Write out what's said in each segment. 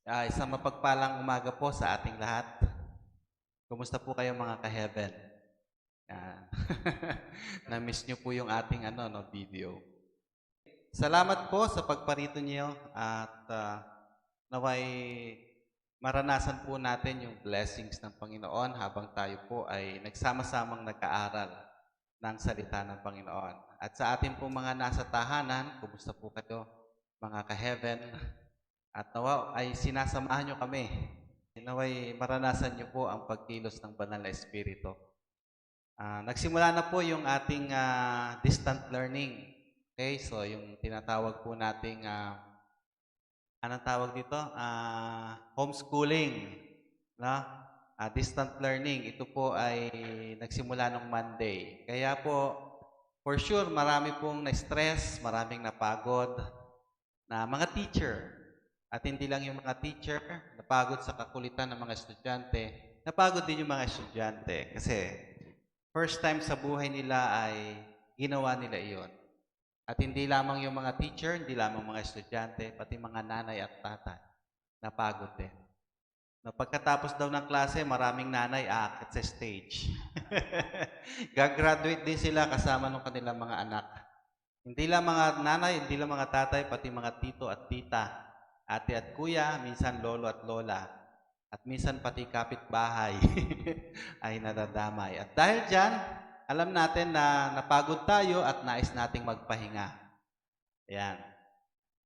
Isang mapagpalang umaga po sa ating lahat. Kumusta po kayo mga ka-heaven? Ah, Na-miss niyo po yung ating video. Salamat po sa pagparito niyo at naway maranasan po natin yung blessings ng Panginoon habang tayo po ay nagsama-samang nag-aaral ng salita ng Panginoon. At sa ating po mga nasa tahanan, kumusta po kayo mga ka-heaven? At nawa ay sinasamahan nyo kami. Naway maranasan nyo po ang pagkilos ng banal na Espiritu. Nagsimula na po yung ating distant learning. Okay, so yung tinatawag po nating, anong tawag dito? Homeschooling. No? Distant learning. Ito po ay nagsimula nung Monday. Kaya po, for sure, marami pong na-stress, maraming napagod na mga teacher. At hindi lang yung mga teacher, napagod sa kakulitan ng mga estudyante, napagod din yung mga estudyante. Kasi first time sa buhay nila ay ginawa nila iyon. At hindi lamang yung mga teacher, hindi lamang mga estudyante, pati mga nanay at tatay, napagod din. No, pagkatapos daw ng klase, maraming nanay aakyat sa stage. Gagraduate din sila kasama ng kanilang mga anak. Hindi lang mga nanay, hindi lang mga tatay, pati mga tito at tita, ate at kuya, minsan lolo at lola, at minsan pati kapitbahay ay nadadamay. At dahil dyan, alam natin na napagod tayo at nais nating magpahinga. Ayan.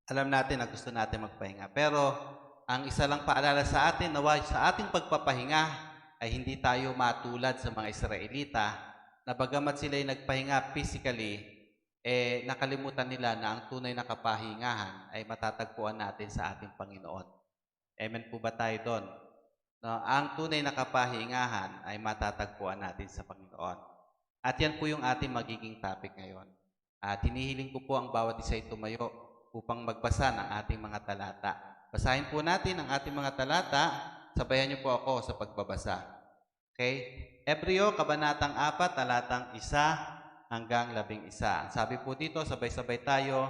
Alam natin na gusto natin magpahinga. Pero ang isa lang paalala sa atin, na sa ating pagpapahinga ay hindi tayo matulad sa mga Israelita na bagamat sila ay nagpahinga physically, nakalimutan nila na ang tunay na kapahingahan ay matatagpuan natin sa ating Panginoon. Amen po ba tayo doon? No, ang tunay na kapahingahan ay matatagpuan natin sa Panginoon. At yan po yung ating magiging topic ngayon. At hinihiling ko po ang bawat isa ay tumayo upang magbasa ng ating mga talata. Basahin po natin ang ating mga talata. Sabayan niyo po ako sa pagbabasa. Okay? Hebreo, Kabanatang 4, talatang 1 hanggang 11. Sabi po dito, sabay-sabay tayo,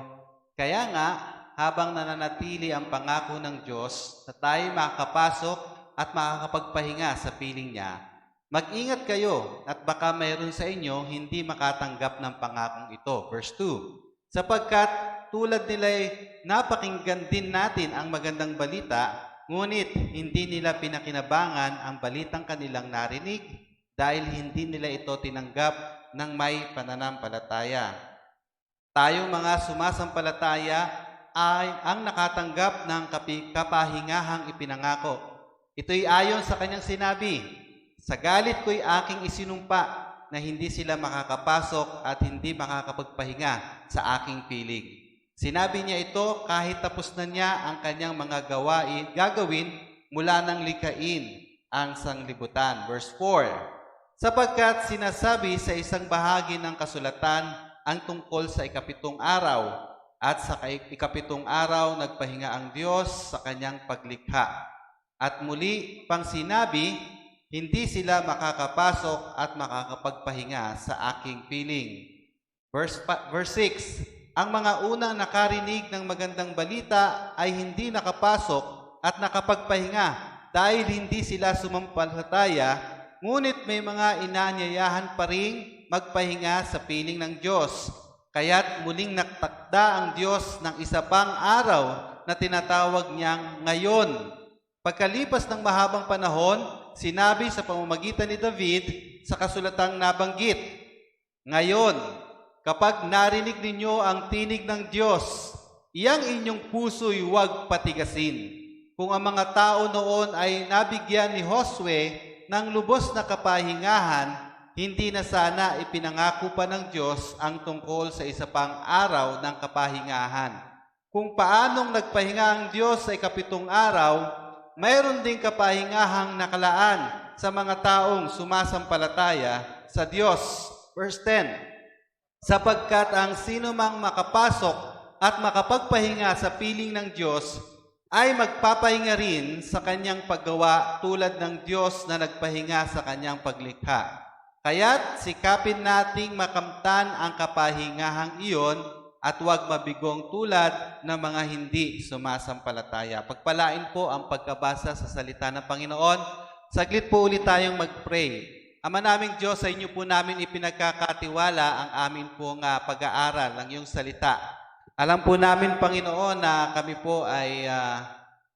kaya nga, habang nananatili ang pangako ng Diyos na tayo makakapasok at makakapagpahinga sa piling niya, mag-ingat kayo at baka mayroon sa inyo hindi makatanggap ng pangakong ito. Verse 2, sapagkat tulad nila'y napakinggan din natin ang magandang balita, ngunit hindi nila pinakinabangan ang balitang kanilang narinig dahil hindi nila ito tinanggap ng may pananampalataya. Tayong mga sumasampalataya ay ang nakatanggap ng kapahingahang ipinangako. Ito'y ayon sa kanyang sinabi, sa galit ko'y aking isinumpa na hindi sila makakapasok at hindi makakapagpahinga sa aking piling. Sinabi niya ito kahit tapos na niya ang kanyang mga gagawin mula nang likhain ang sanglibutan. Verse 4, sapagkat sinasabi sa isang bahagi ng kasulatan ang tungkol sa ikapitong araw, at sa ikapitong araw nagpahinga ang Diyos sa kanyang paglikha. At muli pang sinabi, hindi sila makakapasok at makakapagpahinga sa aking piling. Verse 6, ang mga unang nakarinig ng magandang balita ay hindi nakapasok at nakapagpahinga dahil hindi sila sumampalataya, ngunit may mga inaanyayahan pa ring magpahinga sa piling ng Diyos. Kaya't muling nagtakda ang Diyos ng isa pang araw na tinatawag niyang ngayon. Pagkalipas ng mahabang panahon, sinabi sa pamamagitan ni David sa kasulatang nabanggit, ngayon, kapag narinig ninyo ang tinig ng Diyos, iyang inyong puso'y huwag patigasin. Kung ang mga tao noon ay nabigyan ni Josue ng lubos na kapahingahan, hindi na sana ipinangako pa ng Diyos ang tungkol sa isa pang araw ng kapahingahan. Kung paanong nagpahinga ang Diyos sa ikapitong araw, mayroon ding kapahingahang nakalaan sa mga taong sumasampalataya sa Diyos. Verse 10, sapagkat ang sino mang makapasok at makapagpahinga sa piling ng Diyos ay magpapahinga rin sa kanyang paggawa tulad ng Diyos na nagpahinga sa kanyang paglikha. Kaya't sikapin nating makamtan ang kapahingahang iyon at huwag mabigong tulad ng mga hindi sumasampalataya. Pagpalain po ang pagkabasa sa salita ng Panginoon. Saglit po ulit tayong mag-pray. Ama naming Diyos, sa inyo po namin ipinagkakatiwala ang amin pong pag-aaral ng iyong salita. Alam po namin, Panginoon, na kami po ay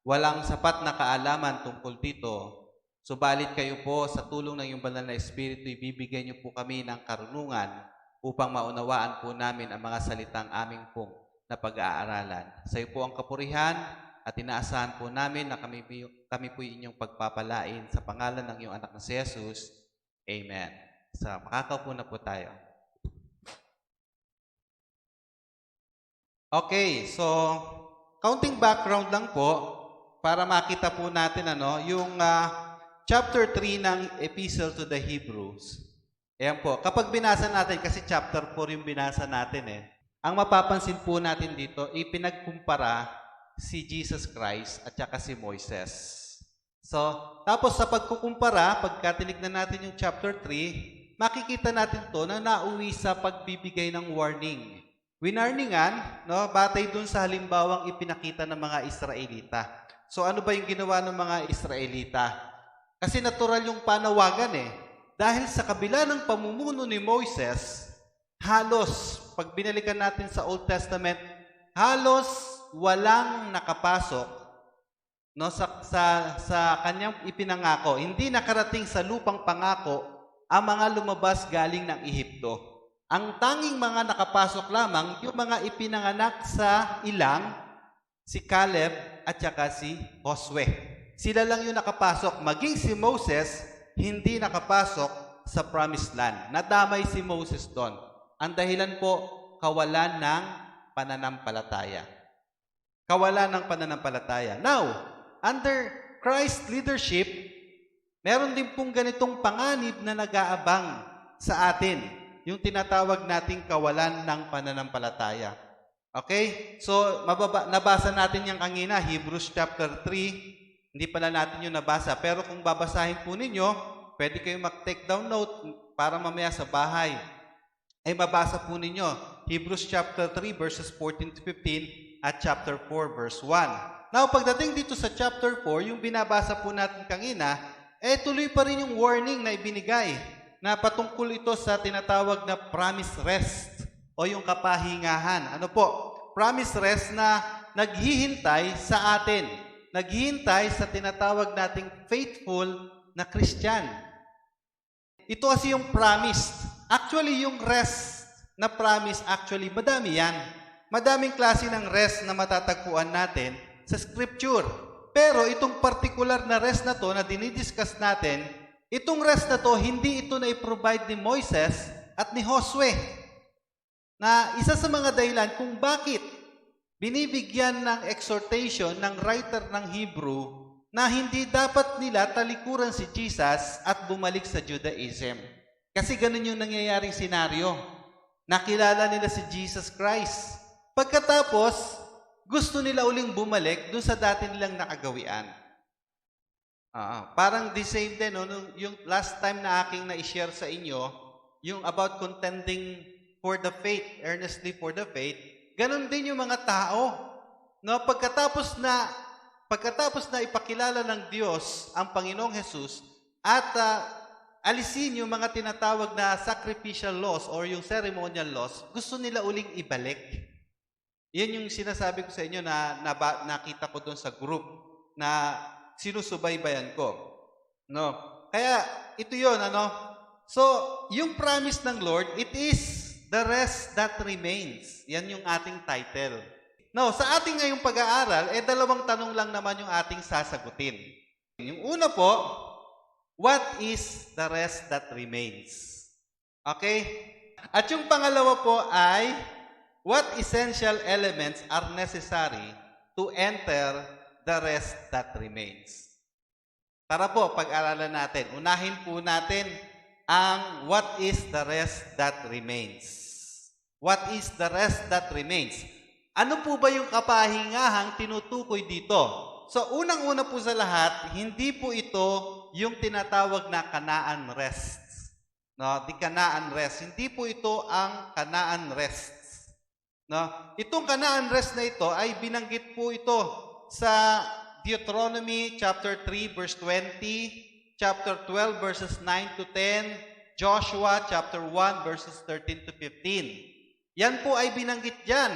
walang sapat na kaalaman tungkol dito. Subalit kayo po, sa tulong ng iyong banal na Espiritu, ibibigay niyo po kami ng karunungan upang maunawaan po namin ang mga salitang aming pong na pag-aaralan. Sa iyo po ang kapurihan at inaasahan po namin na kami po inyong pagpapalain sa pangalan ng iyong anak na si Jesus. Amen. Makakaupo na po tayo. Okay, so counting background lang po para makita po natin yung chapter 3 ng Epistle to the Hebrews. Ayan po, kapag binasa natin, kasi chapter 4 yung binasa natin ang mapapansin po natin dito, ipinagkumpara si Jesus Christ at saka si Moises. So, tapos sa pagkukumpara, pagka tinignan natin yung chapter 3, makikita natin to na nauwi sa pagbibigay ng warning. Winarningan, batay dun sa halimbawang ipinakita ng mga Israelita. So, ano ba yung ginawa ng mga Israelita? Kasi natural yung panawagan Dahil sa kabila ng pamumuno ni Moises, halos, pag binalikan natin sa Old Testament, halos walang nakapasok sa kanyang ipinangako. Hindi nakarating sa lupang pangako ang mga lumabas galing ng Ehipto. Ang tanging mga nakapasok lamang, yung mga ipinanganak sa ilang, si Caleb at saka si Josue. Sila lang yung nakapasok. Maging si Moses, hindi nakapasok sa promised land. Nadamay si Moses doon. Ang dahilan po, kawalan ng pananampalataya. Kawalan ng pananampalataya. Now, under Christ's leadership, meron din pong ganitong panganib na nag-aabang sa atin. Yung tinatawag nating kawalan ng pananampalataya. Okay? So, nabasa natin yung kanina, Hebrews chapter 3. Hindi pala natin yung nabasa. Pero kung babasahin po ninyo, pwede kayong mag-take down note para mamaya sa bahay. Ay mabasa po ninyo. Hebrews chapter 3 verses 14 to 15 at chapter 4 verse 1. Now, pagdating dito sa chapter 4, yung binabasa po natin kanina, tuloy pa rin yung warning na ibinigay na patungkol ito sa tinatawag na promised rest o yung kapahingahan. Ano po? Promised rest na naghihintay sa atin. Naghihintay sa tinatawag nating faithful na Christian. Ito kasi yung promised. Actually, yung rest na promise, actually, madami yan. Madaming klase ng rest na matatagpuan natin sa Scripture. Pero itong particular na rest na to na dinidiscuss natin, itong rest na to, hindi ito na i-provide ni Moises at ni Josue. Na isa sa mga dahilan kung bakit binibigyan ng exhortation ng writer ng Hebrew na hindi dapat nila talikuran si Jesus at bumalik sa Judaism. Kasi ganun yung nangyayaring senaryo. Nakilala nila si Jesus Christ. Pagkatapos, gusto nila uling bumalik doon sa dati nilang nakagawian. Parang the same din, yung last time na aking na-share sa inyo, yung about contending for the faith, earnestly for the faith, ganun din yung mga tao. Pagkatapos na ipakilala ng Diyos ang Panginoong Jesus at alisin yung mga tinatawag na sacrificial laws or yung ceremonial laws, gusto nila uling ibalik. Yan yung sinasabi ko sa inyo na nakita ko doon sa group na sinusubaybayan ko. Kaya ito yun. So, yung promise ng Lord, it is the rest that remains. Yan yung ating title. Now, sa ating ngayong pag-aaral, dalawang tanong lang naman yung ating sasagutin. Yung una po, what is the rest that remains? Okay? At yung pangalawa po ay, what essential elements are necessary to enter the rest that remains? Tara po, pag-aralan natin. Unahin po natin ang what is the rest that remains. What is the rest that remains? Ano po ba yung kapahingahang tinutukoy dito? So, unang-una po sa lahat, hindi po ito yung tinatawag na Canaan rest. The Canaan rest. Hindi po ito ang Canaan rest. No? Itong Canaan rest na ito ay binanggit po ito sa Deuteronomy chapter 3 verse 20, chapter 12 verses 9 to 10, Joshua chapter 1 verses 13 to 15. Yan po ay binanggit diyan.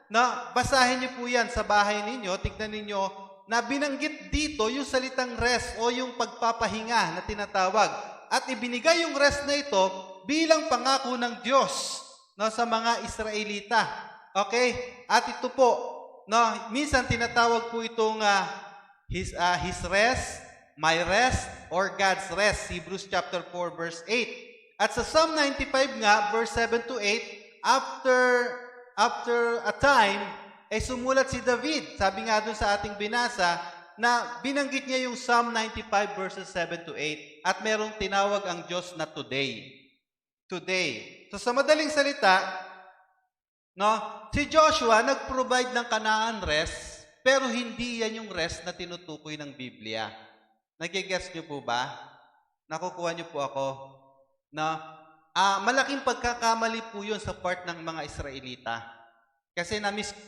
Na basahin niyo po yan sa bahay ninyo, tignan ninyo na binanggit dito yung salitang rest o yung pagpapahinga na tinatawag. At ibinigay yung rest na ito bilang pangako ng Diyos, no, sa mga Israelita. Okay? At ito po, no, minsan tinatawag po itong his rest, my rest, or God's rest. Hebrews chapter 4 verse 8. At sa Psalm 95 nga, verse 7 to 8, after a time, ay sumulat si David. Sabi nga doon sa ating binasa, na binanggit niya yung Psalm 95 verses 7 to 8. At merong tinawag ang Diyos na today. Today. So sa madaling salita, no, si Joshua nag-provide ng Canaan rest, pero hindi yan yung rest na tinutukoy ng Biblia. Nagigets niyo po ba? Nakukuha niyo po ako? No? Malaking pagkakamali po yun sa part ng mga Israelita. Kasi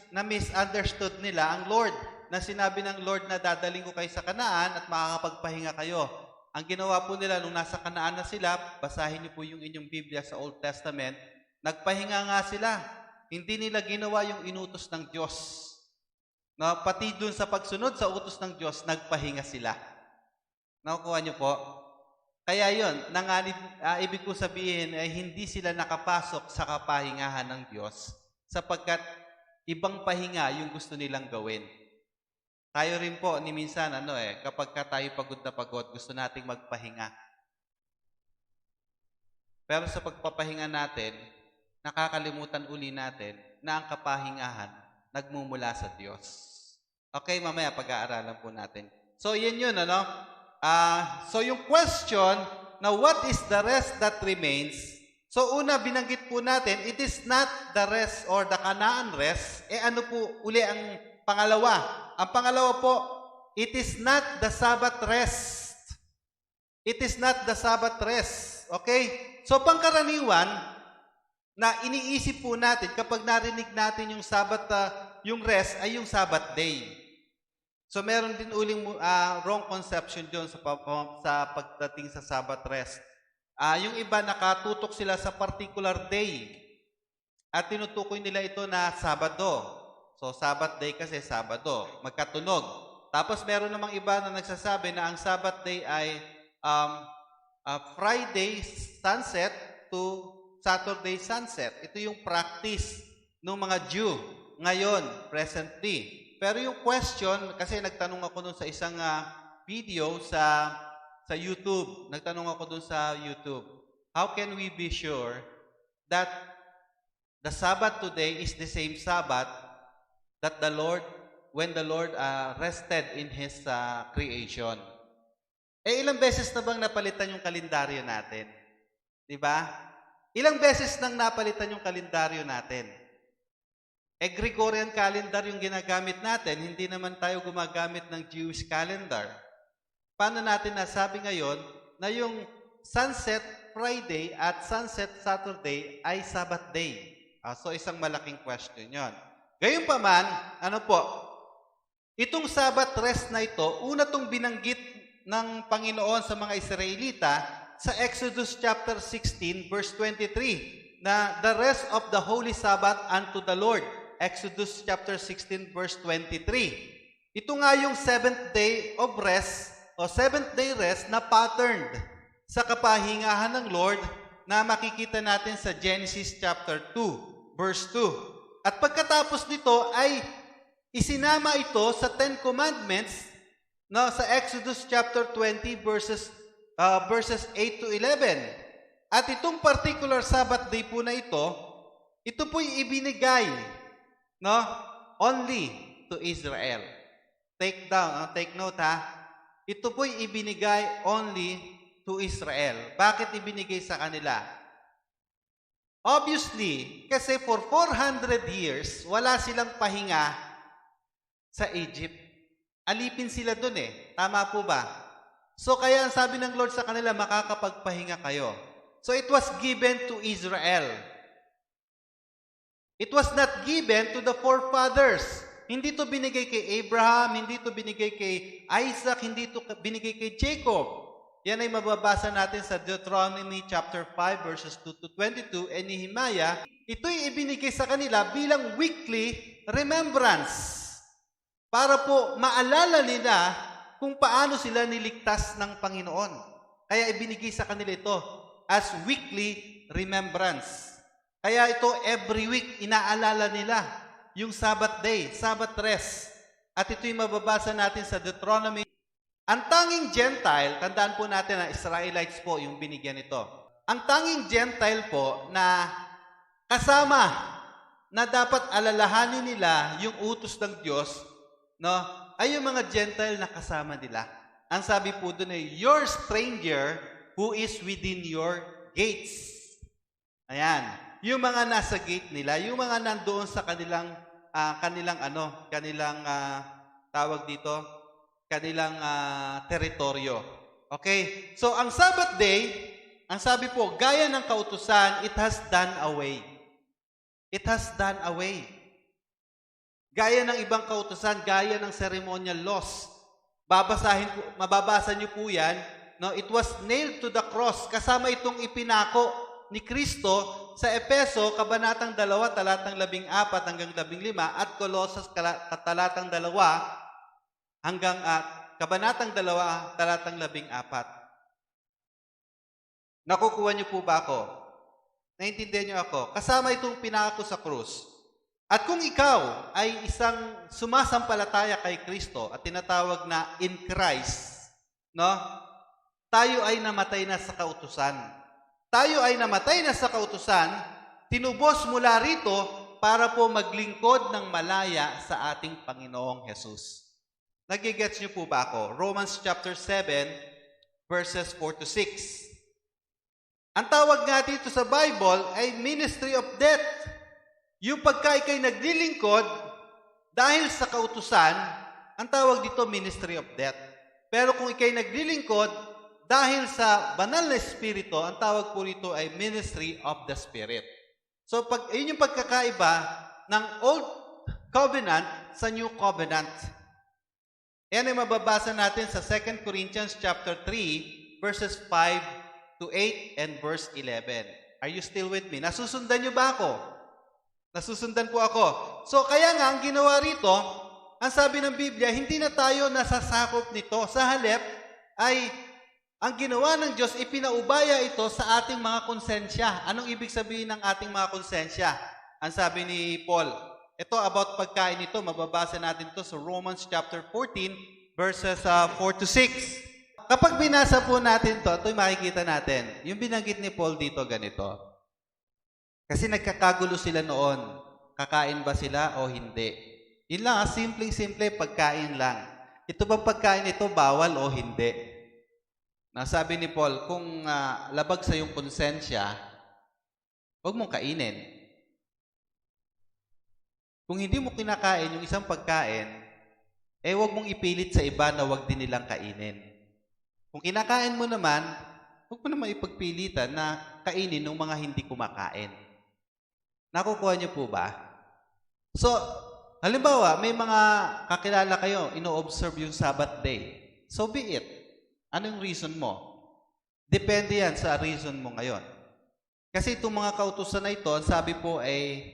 na-misunderstood nila ang Lord, na sinabi ng Lord na dadaling ko kayo sa Kanaan at makakapagpahinga kayo. Ang ginawa po nila nung nasa Kanaan na sila, basahin niyo po yung inyong Biblia sa Old Testament, nagpahinga nga sila. Hindi nila ginawa yung inutos ng Diyos. No, pati dun sa pagsunod sa utos ng Diyos, nagpahinga sila. Nakukuha niyo po? Kaya yun, ibig ko sabihin ay hindi sila nakapasok sa kapahingahan ng Diyos sapagkat ibang pahinga yung gusto nilang gawin. Tayo rin po, ni minsan, kapag tayo pagod na pagod, gusto nating magpahinga. Pero sa pagpapahinga natin, nakakalimutan uli natin na ang kapahingahan nagmumula sa Diyos. Okay, mamaya pag-aaralan po natin. So, yun, so, yung question na what is the rest that remains? So, una, binanggit po natin, it is not the rest or the Canaan rest. Ano po uli ang pangalawa? Ang pangalawa po, it is not the Sabbath rest. It is not the Sabbath rest. Okay? So, pangkaraniwan, na iniisip po natin kapag narinig natin yung Sabbath, yung rest ay yung Sabbath day. So, meron din uling wrong conception doon sa pagdating sa Sabbath rest. Yung iba, nakatutok sila sa particular day. At tinutukoy nila ito na Sabado. So, Sabbath day kasi Sabado. Magkatunog. Tapos, meron namang iba na nagsasabi na ang Sabbath day ay Friday sunset to Saturday sunset. Ito yung practice ng mga Jew ngayon, presently. Pero yung question, kasi nagtanong ako dun sa isang video sa YouTube. Nagtanong ako dun sa YouTube. How can we be sure that the Sabbath today is the same Sabbath that when the Lord rested in His creation? Ilang beses na bang napalitan yung kalendaryo natin? Diba? Ilang beses nang napalitan yung kalendaryo natin? Gregorian calendar yung ginagamit natin, hindi naman tayo gumagamit ng Jewish calendar. Paano natin nasabi ngayon na yung Sunset Friday at Sunset Saturday ay Sabbath day? So, isang malaking question yon. Gayunpaman, itong Sabbath rest na ito, una itong binanggit ng Panginoon sa mga Israelita sa Exodus chapter 16 verse 23 na the rest of the holy Sabbath unto the Lord. Exodus chapter 16 verse 23. Ito nga yung seventh day of rest o seventh day rest na patterned sa kapahingahan ng Lord na makikita natin sa Genesis chapter 2 verse 2. At pagkatapos nito ay isinama ito sa Ten Commandments sa Exodus chapter 20 verses 8 to 11. At itong particular Sabbath day po na ito po'y ibinigay only to Israel. Take note ha. Ito po'y ibinigay only to Israel. Bakit ibinigay sa kanila? Obviously, kasi for 400 years, wala silang pahinga sa Egypt. Alipin sila dun Tama po ba? So kaya ang sabi ng Lord sa kanila, makakapagpahinga kayo. So it was given to Israel. It was not given to the forefathers. Hindi to binigay kay Abraham, hindi to binigay kay Isaac, hindi to binigay kay Jacob. Yan ay mababasa natin sa Deuteronomy chapter 5 verses 2 to 22 and Nehemiah. Ito'y ibinigay sa kanila bilang weekly remembrance para po maalala nila kung paano sila niligtas ng Panginoon. Kaya ibinigay sa kanila ito as weekly remembrance. Kaya ito every week inaalala nila yung Sabbath day, Sabbath rest. At ito'y mababasa natin sa Deuteronomy. Ang tanging Gentile, tandaan po natin na Israelites po yung binigyan nito. Ang tanging Gentile po na kasama na dapat alalahanin nila yung utos ng Diyos, no, ay yung mga Gentile na kasama nila. Ang sabi po doon ay, your stranger who is within your gates. Ayan. Yung mga nasa gate nila, yung mga nandoon sa kanilang tawag dito, kanilang teritoryo. Okay? So, ang Sabbath day, ang sabi po, gaya ng kautusan, it has done away. It has done away. Gaya ng ibang kautusan, gaya ng ceremonial laws. Mababasa niyo po yan, no? It was nailed to the cross. Kasama itong ipinako ni Kristo sa Epeso, kabanatang 2, talatang 14 hanggang 15, at Colossus, talatang 2, hanggang kabanatang 2, talatang 14. Nakukuha niyo po ba ako? Naintindihan niyo ako? Kasama itong pinako sa krus. At kung ikaw ay isang sumasampalataya kay Kristo at tinatawag na in Christ, no? Tayo ay namatay na sa kautusan. Tayo ay namatay na sa kautusan, tinubos mula rito para po maglingkod ng malaya sa ating Panginoong Jesus. Nagigets niyo po ba ako? Romans chapter 7, verses 4 to 6. Ang tawag nga dito sa Bible ay ministry of death. Yung pagka ikay naglilingkod dahil sa kautusan, ang tawag dito ministry of death. Pero kung ikay naglilingkod dahil sa banal na espiritu, ang tawag po rito ay ministry of the Spirit. So, yun yung pagkakaiba ng Old Covenant sa New Covenant. Yan ay mababasa natin sa 2 Corinthians chapter 3, verses 5 to 8 and verse 11. Are you still with me? Nasusundan niyo ba ako? Nasusundan po ako. So, kaya nga, ang ginawa rito, ang sabi ng Biblia, hindi na tayo nasasakop nito. Sa halip, ay ang ginawa ng Diyos, ipinaubaya ito sa ating mga konsensya. Anong ibig sabihin ng ating mga konsensya? Ang sabi ni Paul, ito about pagkain ito, mababasa natin ito sa Romans chapter 14, verses 4 to 6. Kapag binasa po natin ito makikita natin, yung binanggit ni Paul dito ganito. Kasi nagkakagulo sila noon. Kakain ba sila o hindi? Yun lang, simpleng-simple, pagkain lang. Ito bang pagkain ito, bawal o hindi? Nasabi ni Paul, kung labag sa iyong konsensya, huwag mong kainin. Kung hindi mo kinakain yung isang pagkain, huwag mong ipilit sa iba na huwag din nilang kainin. Kung kinakain mo naman, huwag mo naman ipagpilitan na kainin ng mga hindi kumakain. Nakukuha niyo po ba? So, halimbawa, may mga kakilala kayo, ino-observe yung Sabbath day. So be it. Anong reason mo? Depende yan sa reason mo ngayon. Kasi itong mga kautusan na ito, sabi po ay,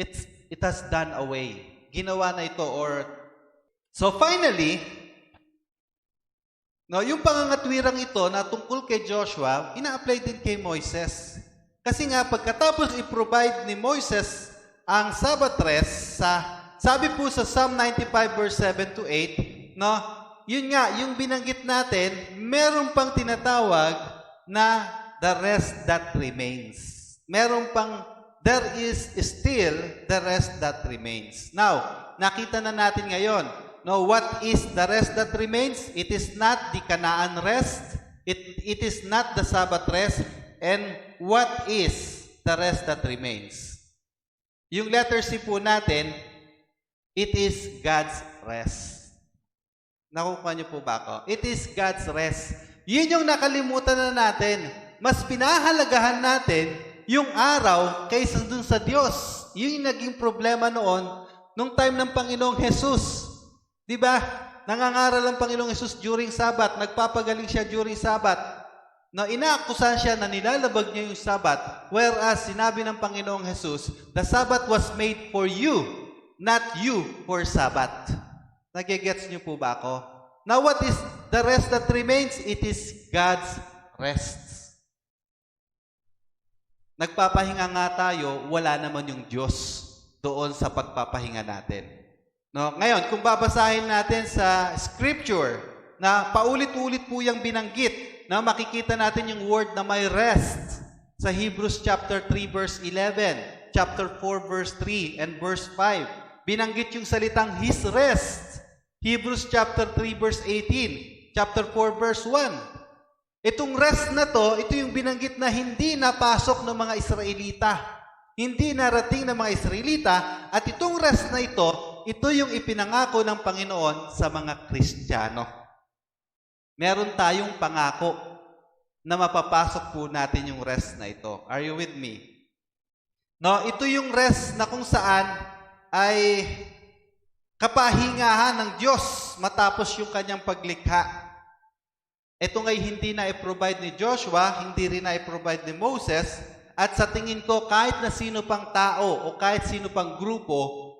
it has done away. Ginawa na ito So finally, no, yung pangangatwirang ito na tungkol kay Joshua, ina-apply din kay Moises. Kasi nga, pagkatapos i-provide ni Moises ang Sabbath rest, sabi po sa Psalm 95 verse 7 to 8, no, yun nga, yung binanggit natin, meron pang tinatawag na the rest that remains. Meron pang, there is still the rest that remains. Now, nakita na natin ngayon, no, what is the rest that remains? It is not the Canaan rest. It is not the Sabbath rest. And what is the rest that remains? Yung letter C po natin, it is God's rest. Nakukuha niyo po ba ako? It is God's rest. Yun yung nakalimutan na natin. Mas pinahalagahan natin yung araw kaysa dun sa Diyos. Yun yung naging problema noon, nung time ng Panginoong Jesus. Di ba? Nangangaral ang Panginoong Jesus during Sabat. Nagpapagaling siya during Sabat. Na inaakusahan siya na nilalabag niya yung Sabat. Whereas sinabi ng Panginoong Jesus, the Sabat was made for you, not you for Sabat. Nagigets niyo po ba ako? Now what is the rest that remains? It is God's rest. Nagpapahinga nga tayo, wala naman yung Diyos doon sa pagpapahinga natin. No? Ngayon, kung babasahin natin sa Scripture, na paulit-ulit po yung binanggit, na makikita natin yung word na may rest sa Hebrews chapter 3 verse 11, chapter 4 verse 3, and verse 5. Binanggit yung salitang His rest. Hebrews chapter 3 verse 18, chapter 4 verse 1. Itong rest na to, ito yung binanggit na hindi napasok ng mga Israelita. Hindi narating ng mga Israelita, at itong rest na ito yung ipinangako ng Panginoon sa mga Kristiyano. Meron tayong pangako na mapapasok po natin yung rest na ito. Are you with me? No, ito yung rest na kung saan ay kapahingahan ng Diyos matapos yung kanyang paglikha. Ito nga'y hindi na i-provide ni Joshua, hindi rin na i-provide ni Moses, at sa tingin ko, kahit na sino pang tao o kahit sino pang grupo,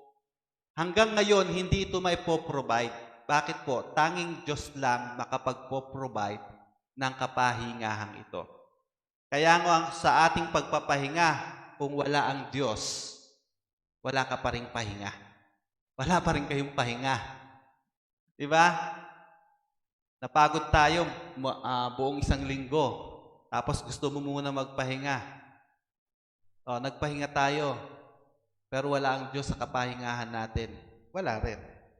hanggang ngayon, hindi ito maipo-provide. Bakit po? Tanging Diyos lang makapagpo-provide ng kapahingahang ito. Kaya nga sa ating pagpapahinga, kung wala ang Diyos, wala ka pa ring pahinga. Wala pa rin kayong pahinga. Diba? Napagod tayo buong isang linggo. Tapos gusto mo muna magpahinga. Nagpahinga tayo. Pero wala ang Diyos sa kapahingahan natin. Wala rin.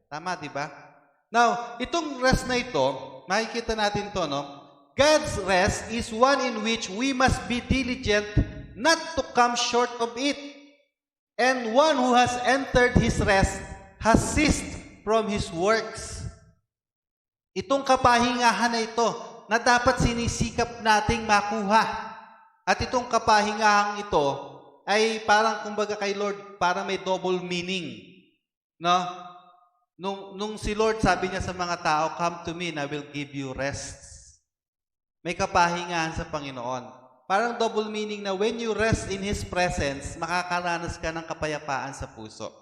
Tama, di ba? Now, itong rest na ito, makikita natin to, no? God's rest is one in which we must be diligent not to come short of it. And one who has entered His rest has ceased from his works. Itong kapahingahan na ito na dapat sinisikap nating makuha. At itong kapahingahang ito ay parang kumbaga kay Lord, parang may double meaning. No? Nung si Lord sabi niya sa mga tao, come to me and I will give you rest. May kapahingahan sa Panginoon. Parang double meaning na when you rest in His presence, makakaranas ka ng kapayapaan sa puso.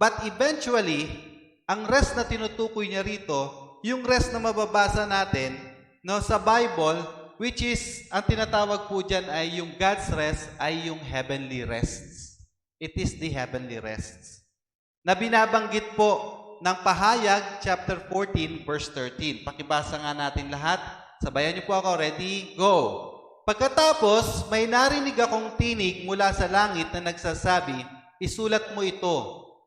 But eventually, ang rest na tinutukoy niya rito, yung rest na mababasa natin no, sa Bible, which is, ang tinatawag po dyan ay yung God's rest, ay yung heavenly rests. It is the heavenly rests. Na binabanggit po ng Pahayag, chapter 14, verse 13. Pakibasa nga natin lahat. Sabayan niyo po ako. Ready? Go! Pagkatapos, may narinig akong tinig mula sa langit na nagsasabi, isulat mo ito.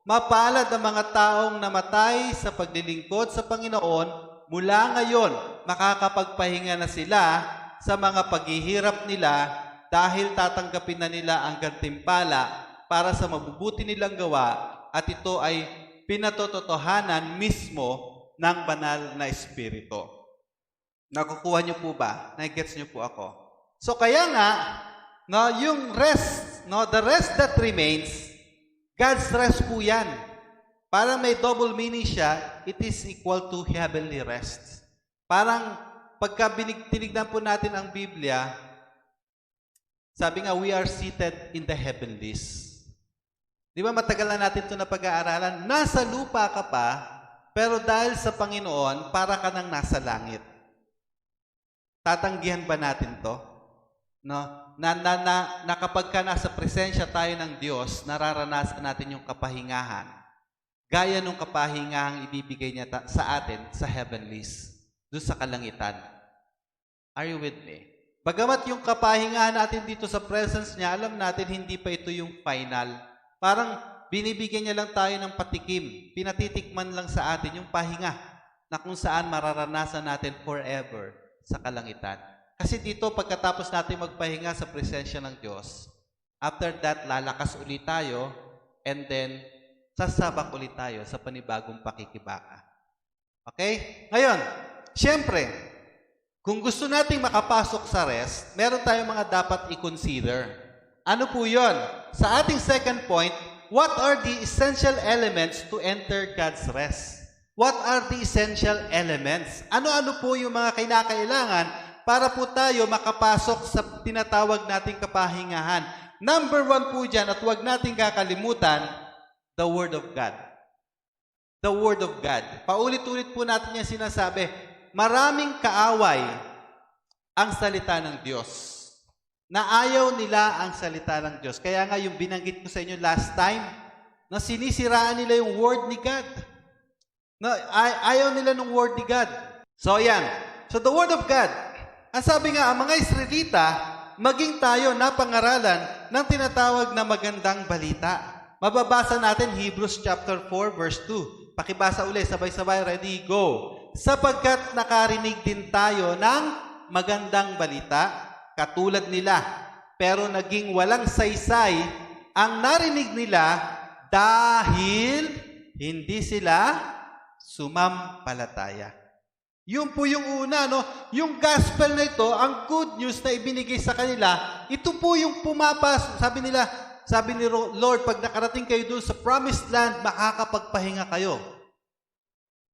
Mapalad ang mga taong namatay sa paglilingkod sa Panginoon, mula ngayon, makakapagpahinga na sila sa mga paghihirap nila dahil tatanggapin na nila ang gantimpala para sa mabubuti nilang gawa, at ito ay pinatotohanan mismo ng banal na Espiritu. Nakukuha niyo po ba? Nagets niyo po ako? So kaya nga, no, yung rest, no, the rest that remains, God's rest po yan. Parang may double meaning siya, it is equal to heavenly rest. Parang pagka tinignan po natin ang Biblia, sabi nga, we are seated in the heavenlies. Di ba matagal na natin ito na pag-aaralan? Nasa lupa ka pa, pero dahil sa Panginoon, para ka nang nasa langit. Tatanggihan ba natin to? No? Na kapag ka nasa presensya tayo ng Diyos, nararanasan natin yung kapahingahan. Gaya nung kapahingahang ibibigay niya sa atin sa heavenlies, doon sa kalangitan. Are you with me? Bagamat yung kapahingahan natin dito sa presence niya, alam natin hindi pa ito yung final. Parang binibigyan niya lang tayo ng patikim. Pinatitikman lang sa atin yung pahinga na kung saan mararanasan natin forever sa kalangitan. Kasi dito, pagkatapos natin magpahinga sa presensya ng Diyos, after that, lalakas ulit tayo, and then, sasabak ulit tayo sa panibagong pakikibaka. Okay? Ngayon, siyempre, kung gusto nating makapasok sa rest, meron tayong mga dapat i-consider. Ano po yun? Sa ating second point, what are the essential elements to enter God's rest? What are the essential elements? Ano-ano po yung mga kinakailangan para po tayo makapasok sa tinatawag nating kapahingahan? Number 1 po dyan, at huwag nating kakalimutan, the Word of God. The Word of God. Paulit-ulit po natin yung sinasabi, maraming kaaway ang salita ng Diyos. Na ayaw nila ang salita ng Diyos. Kaya nga yung binanggit ko sa inyo last time, na sinisiraan nila yung Word ni God. Na ayaw nila ng Word ni God. So yan. So the Word of God. Ang sabi nga, ang mga Israelita, maging tayo na pangaralan ng tinatawag na magandang balita. Mababasa natin Hebrews chapter 4 verse 2. Pakibasa ulit, sabay-sabay, ready, go. Sapagkat nakarinig din tayo ng magandang balita, katulad nila, pero naging walang saysay ang narinig nila dahil hindi sila sumampalataya. Yun po yung una, no? Yung gospel na ito, ang good news na ibinigay sa kanila, ito po yung pumapas. Sabi ni Lord, pag nakarating kayo doon sa promised land, makakapagpahinga kayo.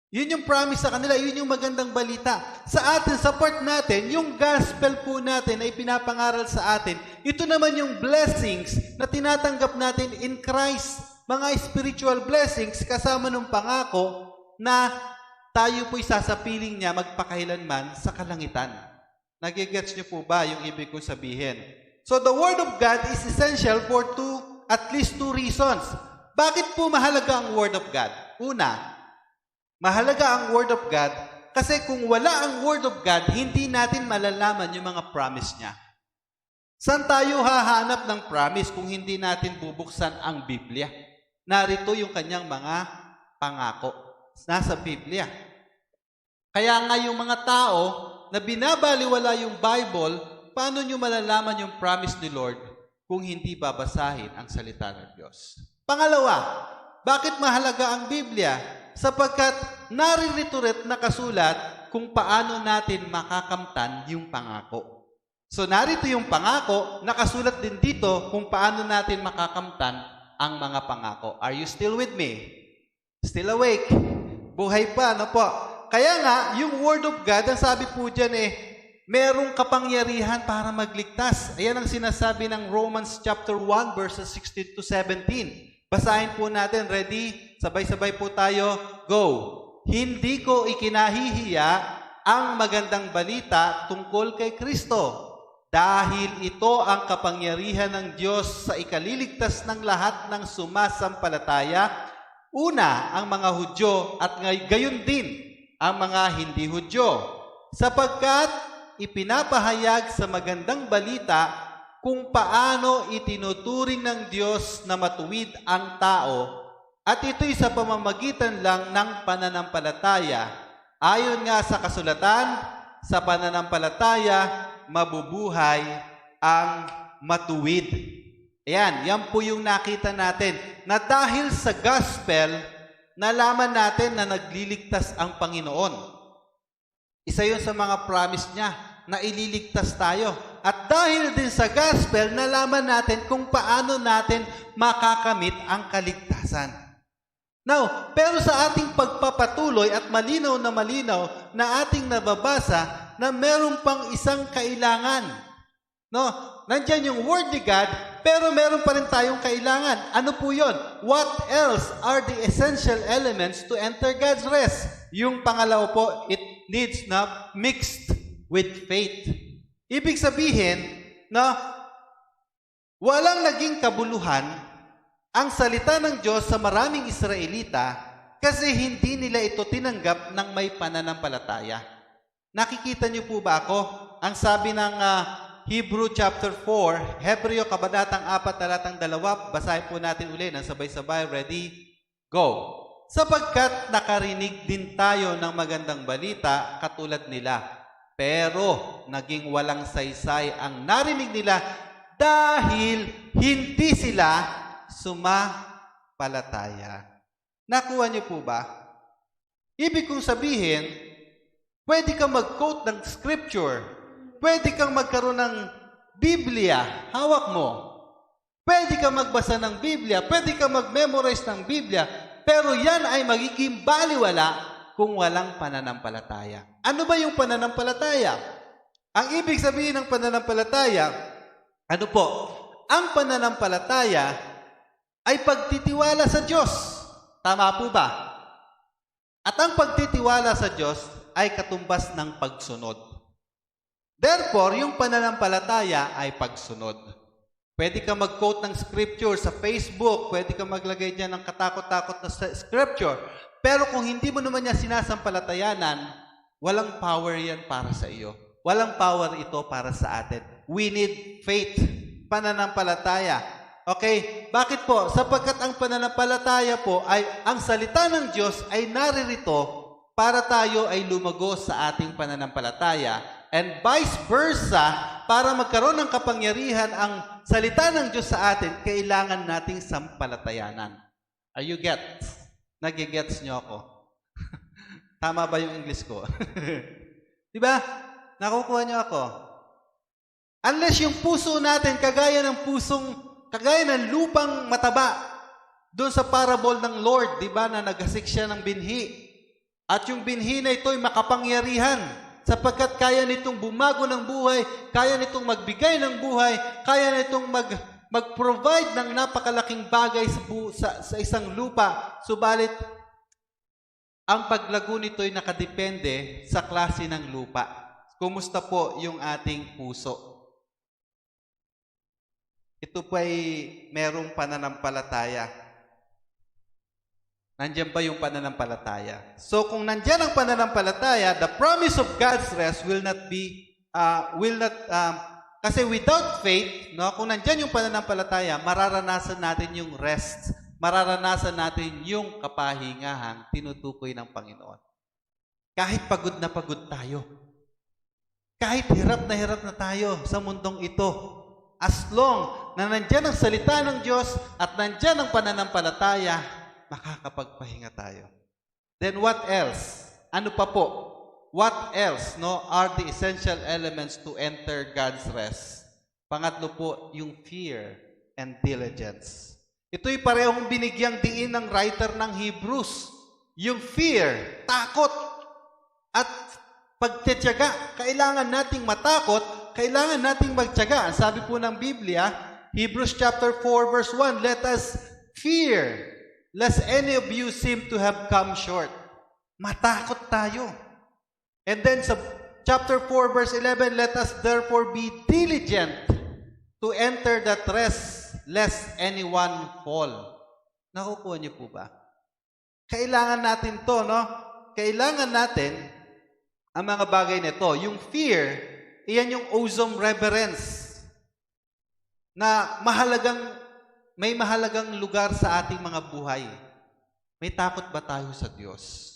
Yun yung promise sa kanila, yun yung magandang balita. Sa atin, sa part natin, yung gospel po natin na ipinapangaral sa atin, ito naman yung blessings na tinatanggap natin in Christ. Mga spiritual blessings kasama ng pangako na tayo po'y sasapiling niya magpakailanman sa kalangitan. Nagigets niyo po ba yung ibig kong sabihin? So the Word of God is essential for at least two reasons. Bakit po mahalaga ang Word of God? Una, mahalaga ang Word of God kasi kung wala ang Word of God, hindi natin malalaman yung mga promise niya. Saan tayo hahanap ng promise kung hindi natin bubuksan ang Biblia? Narito yung kanyang mga pangako. Nasa Biblia. Kaya nga yung mga tao na binabaliwala yung Bible, paano nyo malalaman yung promise ni Lord kung hindi babasahin ang salita ng Diyos? Pangalawa, bakit mahalaga ang Biblia? Sapagkat naririto rin nakasulat kung paano natin makakamtan yung pangako. So narito yung pangako, nakasulat din dito kung paano natin makakamtan ang mga pangako. Are you still with me? Still awake? Buhay pa, ano po? Kaya nga, yung Word of God, ang sabi po dyan merong kapangyarihan para magligtas. Ayan ang sinasabi ng Romans chapter 1 verses 16 to 17. Basahin po natin. Ready? Sabay-sabay po tayo. Go. Hindi ko ikinahihiya ang magandang balita tungkol kay Kristo. Dahil ito ang kapangyarihan ng Diyos sa ikaliligtas ng lahat ng sumasampalataya. Una, ang mga Hudyo at gayon din ang mga hindi Hudyo. Sapagkat ipinapahayag sa magandang balita kung paano itinuturing ng Diyos na matuwid ang tao at ito'y sa pamamagitan lang ng pananampalataya. Ayon nga sa kasulatan, sa pananampalataya, mabubuhay ang matuwid. Ayan, yan po yung nakita natin na dahil sa gospel, nalaman natin na nagliligtas ang Panginoon. Isa yun sa mga promise niya na ililigtas tayo. At dahil din sa gospel, nalaman natin kung paano natin makakamit ang kaligtasan. Now, pero sa ating pagpapatuloy at malinaw na ating nababasa na meron pang isang kailangan. No, nandiyan yung Word ni God, pero meron pa rin tayong kailangan. Ano po yun? What else are the essential elements to enter God's rest? Yung pangalawa po, it needs na mixed with faith. Ibig sabihin na walang naging kabuluhan ang salita ng Diyos sa maraming Israelita kasi hindi nila ito tinanggap ng may pananampalataya. Nakikita niyo po ba ako? Ang sabi ng Hebrew chapter 4, Hebreo kabanatang 4, talatang 2, basahin po natin uli ng sabay-sabay. Ready? Go! Sapagkat nakarinig din tayo ng magandang balita katulad nila, pero naging walang saysay ang narinig nila dahil hindi sila sumampalataya. Nakuha niyo po ba? Ibig kong sabihin, pwede kang mag-quote ng scripture, pwede kang magkaroon ng Biblia, hawak mo. Pwede ka magbasa ng Biblia, pwede ka mag-memorize ng Biblia, pero yan ay magiging baliwala kung walang pananampalataya. Ano ba yung pananampalataya? Ang ibig sabihin ng pananampalataya, ano po? Ang pananampalataya ay pagtitiwala sa Diyos. Tama po ba? At ang pagtitiwala sa Diyos ay katumbas ng pagsunod. Therefore, yung pananampalataya ay pagsunod. Pwede ka mag-quote ng scripture sa Facebook, pwede ka maglagay dyan ng katakot-takot na scripture, pero kung hindi mo naman niya sinasampalatayanan, walang power yan para sa iyo. Walang power ito para sa atin. We need faith, pananampalataya. Okay? Bakit po? Sapagkat ang pananampalataya po ay ang salita ng Diyos ay naririto para tayo ay lumago sa ating pananampalataya. And vice versa, para magkaroon ng kapangyarihan ang salita ng Diyos sa atin, kailangan nating sampalatayanan. Are you get? Nagigets nyo ako? Tama ba yung English ko? Diba? Nakukuha nyo ako? Unless yung puso natin, kagaya ng lupang mataba, doon sa parable ng Lord, di ba, na naghasik siya ng binhi. At yung binhi na ito'y makapangyarihan, sapagkat kaya nitong bumago ng buhay, kaya nitong magbigay ng buhay, kaya nitong mag-provide ng napakalaking bagay sa isang lupa. Subalit, ang paglago nito'y nakadepende sa klase ng lupa. Kumusta po yung ating puso? Ito pa'y merong pananampalataya. Nandiyan ba yung pananampalataya? So kung nandiyan ang pananampalataya, the promise of God's rest will not kasi without faith, no, kung nandiyan yung pananampalataya, mararanasan natin yung rest, mararanasan natin yung kapahingahang tinutukoy ng Panginoon. Kahit pagod na pagod tayo, kahit hirap na tayo sa mundong ito, as long na nandiyan ang salita ng Diyos at nandiyan ang pananampalataya, makakapagpahinga tayo. Then what else? Ano pa po? What else, no, are the essential elements to enter God's rest? Pangatlo po, yung fear and diligence. Ito'y parehong binigyang diin ng writer ng Hebrews. Yung fear, takot, at pagtitiyaga. Kailangan nating matakot, kailangan nating magtiyaga. Ang sabi po ng Biblia, Hebrews chapter 4 verse 1, let us fear, lest any of you seem to have come short. Matakot tayo. And then sa chapter 4 verse 11, let us therefore be diligent to enter that rest, lest anyone fall. Nakukuha niyo po ba? Kailangan natin to, no? Kailangan natin ang mga bagay nito. Yung fear, iyan yung awesome reverence na may mahalagang lugar sa ating mga buhay. May takot ba tayo sa Diyos?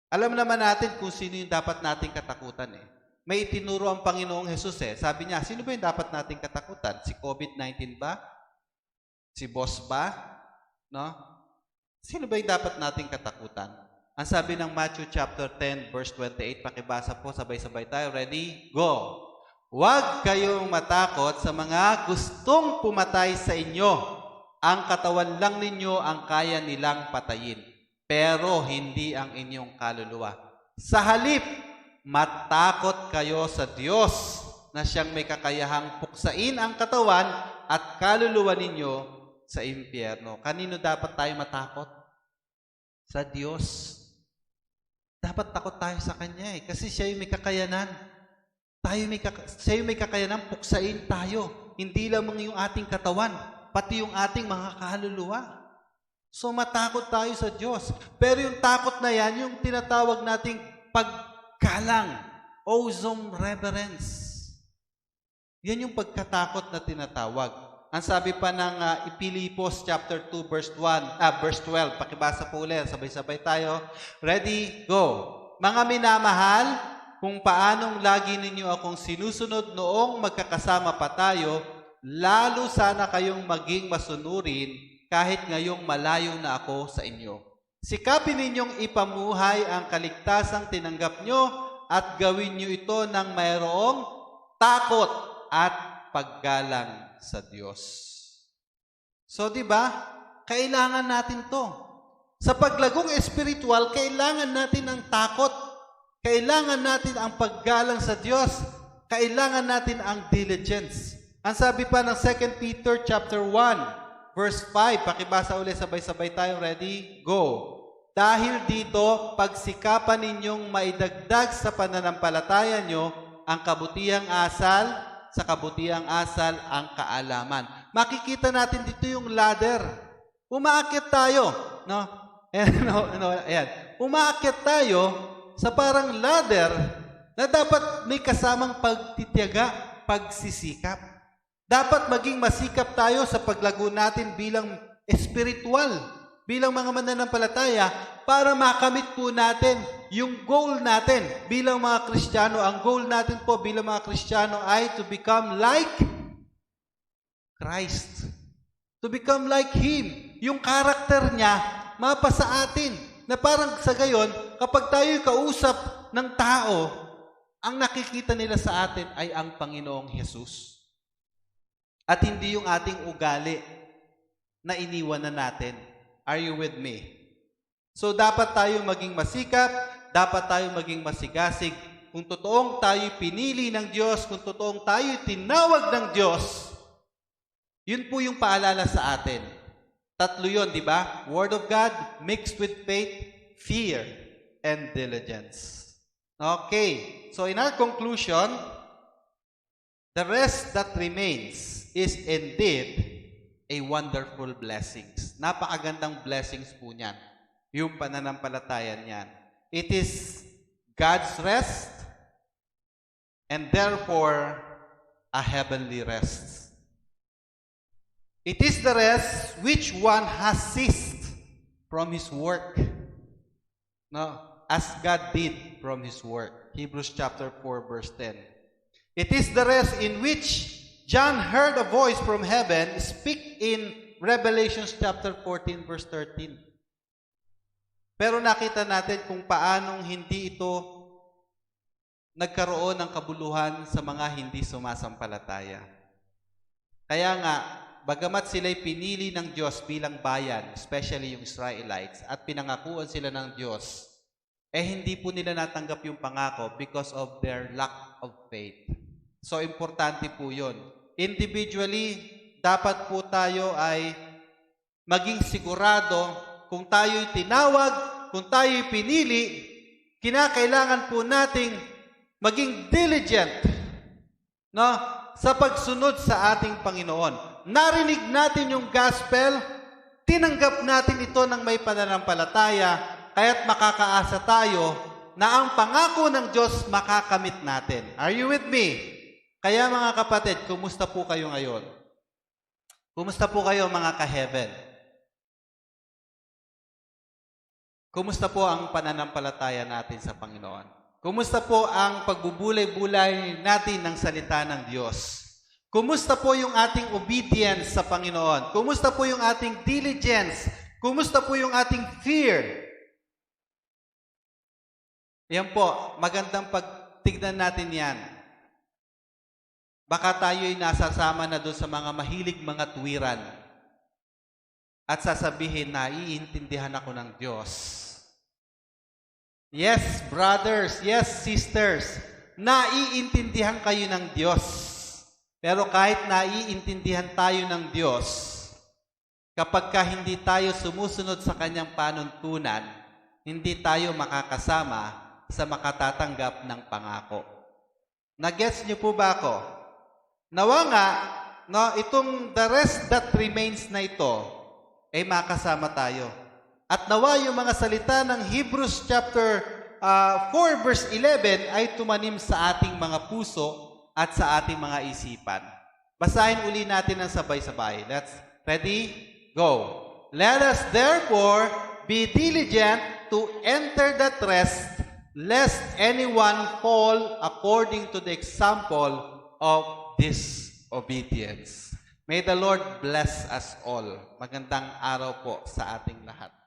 Alam naman natin kung sino yung dapat nating katakutan eh. May itinuro ang Panginoong Hesus eh. Sabi niya, sino ba yung dapat nating katakutan? Si COVID-19 ba? Si boss ba? No? Sino ba yung dapat nating katakutan? Ang sabi ng Matthew chapter 10 verse 28, pakibasa po, sabay-sabay tayo. Ready? Go! Huwag kayong matakot sa mga gustong pumatay sa inyo. Ang katawan lang ninyo ang kaya nilang patayin, pero hindi ang inyong kaluluwa. Sa halip, matakot kayo sa Diyos na siyang may kakayahang puksain ang katawan at kaluluwa ninyo sa impyerno. Kanino dapat tayo matakot? Sa Diyos. Dapat takot tayo sa Kanya eh, kasi siya yung may kakayanan. Siya yung may kakayanan puksain tayo. Hindi lamang yung ating katawan, pati yung ating mga kaluluwa. So matakot tayo sa Diyos. Pero yung takot na yan, yung tinatawag nating paggalang, awesome reverence. Yan yung pagkatakot na tinatawag. Ang sabi pa ng Pilipos chapter 2 verse 12, pakibasa po ulit, sabay-sabay tayo. Ready? Go! Mga minamahal, kung paanong lagi ninyo akong sinusunod noong magkakasama pa tayo, lalo sana kayong maging masunurin kahit ngayong malayo na ako sa inyo. Sikapin ninyong ipamuhay ang kaligtasang tinanggap nyo at gawin nyo ito ng mayroong takot at paggalang sa Diyos. So, di ba? Kailangan natin to. Sa paglagong espiritual, kailangan natin ang takot. Kailangan natin ang paggalang sa Diyos. Kailangan natin ang diligence. Ang sabi pa ng 2 Peter chapter 1, verse 5, pakibasa ulit, sabay-sabay tayo. Ready? Go! Dahil dito, pagsikapan ninyong maidagdag sa pananampalataya nyo ang kabutihang asal, sa kabutihang asal ang kaalaman. Makikita natin dito yung ladder. Umaakit tayo, no? Ayan. Umaakit tayo sa parang ladder na dapat may kasamang pagtitiyaga, pagsisikap. Dapat maging masikap tayo sa paglago natin bilang espiritual, bilang mga mananampalataya, para makamit po natin yung goal natin bilang mga Kristiyano. Ang goal natin po bilang mga Kristiyano ay to become like Christ. To become like Him. Yung karakter niya, mapa sa atin. Na parang sa gayon, kapag tayo'y kausap ng tao, ang nakikita nila sa atin ay ang Panginoong Hesus. At hindi yung ating ugali na iniwan na natin. Are you with me? So, dapat tayo maging masikap, dapat tayo maging masigasig. Kung totoong tayo pinili ng Diyos, kung totoong tayo tinawag ng Diyos, yun po yung paalala sa atin. Tatlo yun, di ba? Word of God mixed with faith, fear, and diligence. Okay. So, in our conclusion, the rest that remains is indeed a wonderful blessings. Napakagandang blessings po niyan. Yung pananampalatayan niyan. It is God's rest and therefore a heavenly rest. It is the rest which one has ceased from his work. No, as God did from his work. Hebrews chapter 4 verse 10. It is the rest in which John heard a voice from heaven speak in Revelation chapter 14 verse 13. Pero nakita natin kung paanong hindi ito nagkaroon ng kabuluhan sa mga hindi sumasampalataya. Kaya nga, bagamat sila'y pinili ng Diyos bilang bayan, especially yung Israelites, at pinangakuan sila ng Diyos, hindi po nila natanggap yung pangako because of their lack of faith. So, importante po yun. Individually, dapat po tayo ay maging sigurado kung tayo'y tinawag, kung tayo'y pinili, kinakailangan po nating maging diligent, no, sa pagsunod sa ating Panginoon. Narinig natin yung gospel, tinanggap natin ito ng may pananampalataya, kaya't makakaasa tayo na ang pangako ng Diyos makakamit natin. Are you with me? Kaya mga kapatid, kumusta po kayo ngayon? Kumusta po kayo mga ka-heaven? Kumusta po ang pananampalataya natin sa Panginoon? Kumusta po ang pagbubulay-bulay natin ng salita ng Diyos? Kumusta po yung ating obedience sa Panginoon? Kumusta po yung ating diligence? Kumusta po yung ating fear? Yan po, magandang pagtignan natin yan. Baka tayo'y nasasama na doon sa mga mahilig mga tuwiran at sasabihin na iintindihan ako ng Diyos. Yes, brothers, yes, sisters, naiintindihan kayo ng Diyos. Pero kahit naiintindihan tayo ng Diyos, kapag hindi tayo sumusunod sa Kanyang panuntunan, hindi tayo makakasama sa makatatanggap ng pangako. Nagets niyo po ba ako? Nawa nga, no, itong the rest that remains na ito, ay makasama tayo. At nawa yung mga salita ng Hebrews chapter 4 verse 11 ay tumanim sa ating mga puso at sa ating mga isipan. Basahin uli natin ng sabay-sabay. Let's, ready? Go. Let us therefore be diligent to enter that rest, lest anyone fall according to the example of disobedience. May the Lord bless us all. Magandang araw po sa ating lahat.